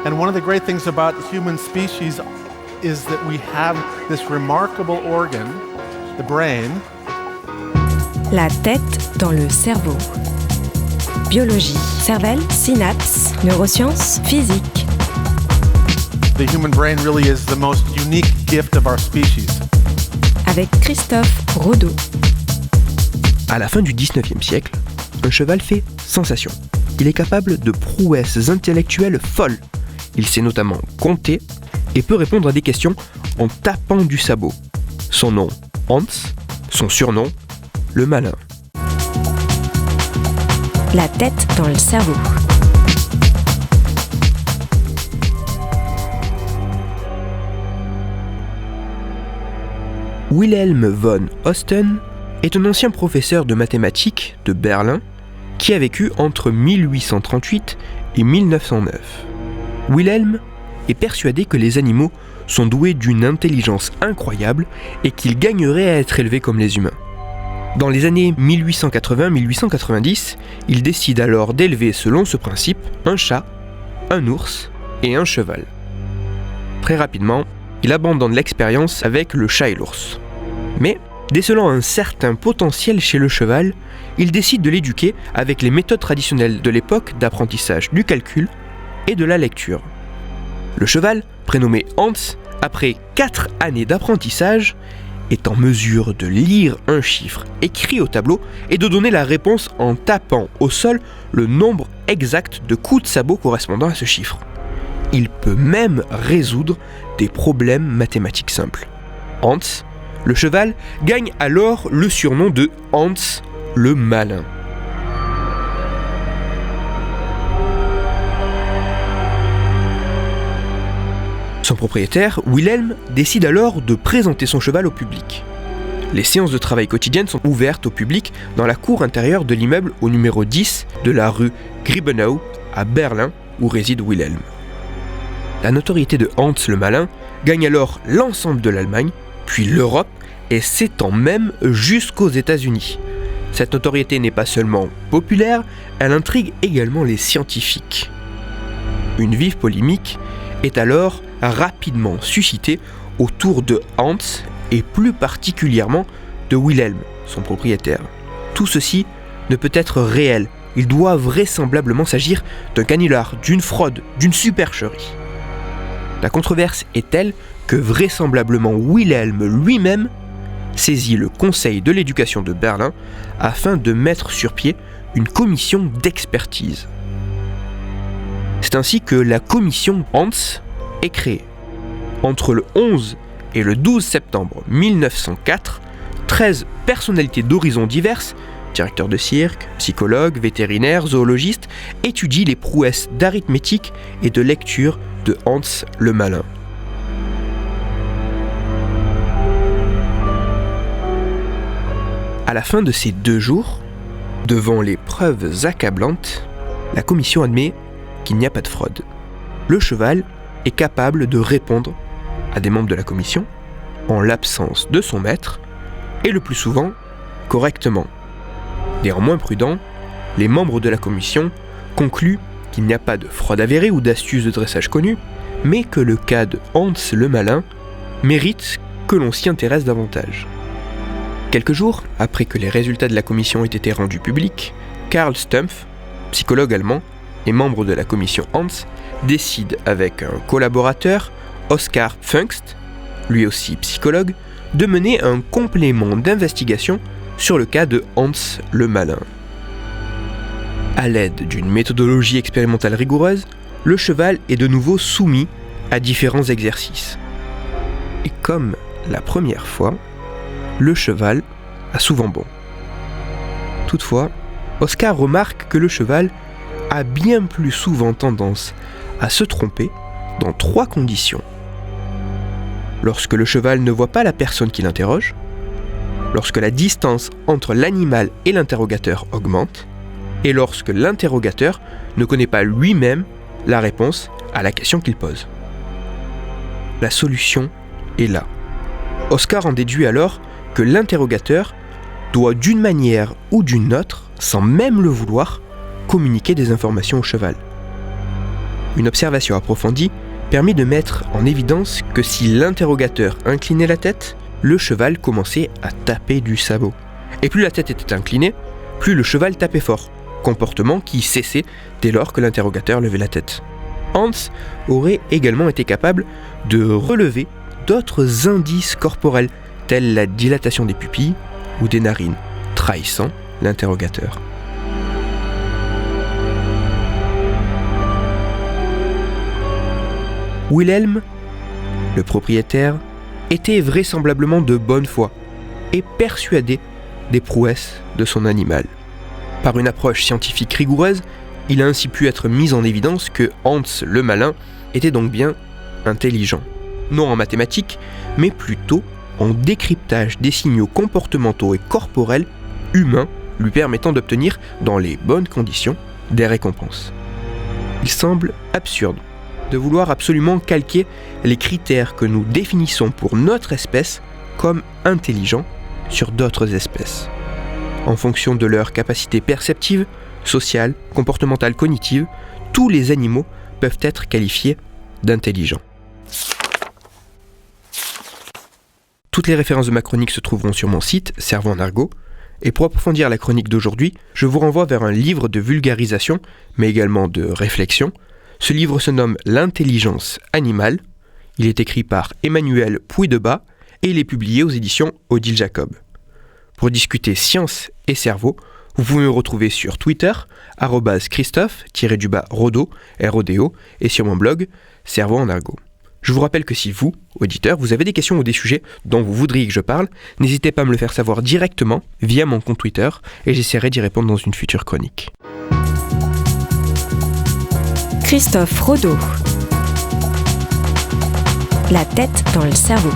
And one of the great things about human species is that we have this remarkable organ, the brain. La tête dans le cerveau. Biologie, cervelle, synapses, neurosciences, physique. The human brain really is the most unique gift of our species. Avec Christophe Rodeau. À la fin du 19e siècle, un cheval fait sensation. Il est capable de prouesses intellectuelles folles. Il sait notamment compter et peut répondre à des questions en tapant du sabot. Son nom, Hans, son surnom, le malin. La tête dans le cerveau. Wilhelm von Osten est un ancien professeur de mathématiques de Berlin qui a vécu entre 1838 et 1909. Wilhelm est persuadé que les animaux sont doués d'une intelligence incroyable et qu'ils gagneraient à être élevés comme les humains. Dans les années 1880-1890, il décide alors d'élever selon ce principe un chat, un ours et un cheval. Très rapidement, il abandonne l'expérience avec le chat et l'ours. Mais, décelant un certain potentiel chez le cheval, il décide de l'éduquer avec les méthodes traditionnelles de l'époque d'apprentissage du calcul et de la lecture. Le cheval, prénommé Hans, après 4 années d'apprentissage, est en mesure de lire un chiffre écrit au tableau et de donner la réponse en tapant au sol le nombre exact de coups de sabot correspondant à ce chiffre. Il peut même résoudre des problèmes mathématiques simples. Hans, le cheval, gagne alors le surnom de Hans le malin. Son propriétaire, Wilhelm, décide alors de présenter son cheval au public. Les séances de travail quotidiennes sont ouvertes au public dans la cour intérieure de l'immeuble au numéro 10 de la rue Griebenau à Berlin, où réside Wilhelm. La notoriété de Hans le malin gagne alors l'ensemble de l'Allemagne, puis l'Europe, et s'étend même jusqu'aux États-Unis. Cette notoriété n'est pas seulement populaire, elle intrigue également les scientifiques. Une vive polémique est alors rapidement suscitée autour de Hans et plus particulièrement de Wilhelm, son propriétaire. Tout ceci ne peut être réel, il doit vraisemblablement s'agir d'un canular, d'une fraude, d'une supercherie. La controverse est telle que vraisemblablement Wilhelm lui-même saisit le Conseil de l'éducation de Berlin afin de mettre sur pied une commission d'expertise. C'est ainsi que la commission Hans est créée. Entre le 11 et le 12 septembre 1904, 13 personnalités d'horizons diverses, directeurs de cirque, psychologues, vétérinaires, zoologistes, étudient les prouesses d'arithmétique et de lecture de Hans le malin. À la fin de ces 2 jours, devant les preuves accablantes, la commission admet qu'il n'y a pas de fraude. Le cheval est capable de répondre à des membres de la commission, en l'absence de son maître, et le plus souvent, correctement. Néanmoins prudents, les membres de la commission concluent qu'il n'y a pas de fraude avérée ou d'astuce de dressage connue, mais que le cas de Hans le malin mérite que l'on s'y intéresse davantage. Quelques jours après que les résultats de la commission aient été rendus publics, Karl Stumpf, psychologue allemand et membre de la commission Hans, décide avec un collaborateur, Oskar Pfungst, lui aussi psychologue, de mener un complément d'investigation sur le cas de Hans le malin. À l'aide d'une méthodologie expérimentale rigoureuse, le cheval est de nouveau soumis à différents exercices. Et comme la première fois, le cheval a souvent bon. Toutefois, Oskar remarque que le cheval a bien plus souvent tendance à se tromper dans 3 conditions. Lorsque le cheval ne voit pas la personne qui l'interroge, lorsque la distance entre l'animal et l'interrogateur augmente, et lorsque l'interrogateur ne connaît pas lui-même la réponse à la question qu'il pose. La solution est là. Oskar en déduit alors que l'interrogateur doit d'une manière ou d'une autre, sans même le vouloir, communiquer des informations au cheval. Une observation approfondie permet de mettre en évidence que si l'interrogateur inclinait la tête, le cheval commençait à taper du sabot. Et plus la tête était inclinée, plus le cheval tapait fort, comportement qui cessait dès lors que l'interrogateur levait la tête. Hans aurait également été capable de relever d'autres indices corporels, tels la dilatation des pupilles ou des narines, trahissant l'interrogateur. Wilhelm, le propriétaire, était vraisemblablement de bonne foi et persuadé des prouesses de son animal. Par une approche scientifique rigoureuse, il a ainsi pu être mis en évidence que Hans le malin était donc bien intelligent. Non en mathématiques, mais plutôt en décryptage des signaux comportementaux et corporels humains lui permettant d'obtenir, dans les bonnes conditions, des récompenses. Il semble absurde de vouloir absolument calquer les critères que nous définissons pour notre espèce comme intelligents sur d'autres espèces. En fonction de leur capacité perceptive, sociale, comportementale, cognitive, tous les animaux peuvent être qualifiés d'intelligents. Toutes les références de ma chronique se trouveront sur mon site, Cerveau en argot, et pour approfondir la chronique d'aujourd'hui, je vous renvoie vers un livre de vulgarisation, mais également de réflexion. Ce livre se nomme L'intelligence animale. Il est écrit par Emmanuel Puydebas et il est publié aux éditions Odile Jacob. Pour discuter science et cerveau, vous pouvez me retrouver sur Twitter, @Christophe_Rodo, R-O-D-O, et sur mon blog, Cerveau en argot. Je vous rappelle que si vous, auditeur, vous avez des questions ou des sujets dont vous voudriez que je parle, n'hésitez pas à me le faire savoir directement via mon compte Twitter et j'essaierai d'y répondre dans une future chronique. Christophe Rodo. La tête dans le cerveau.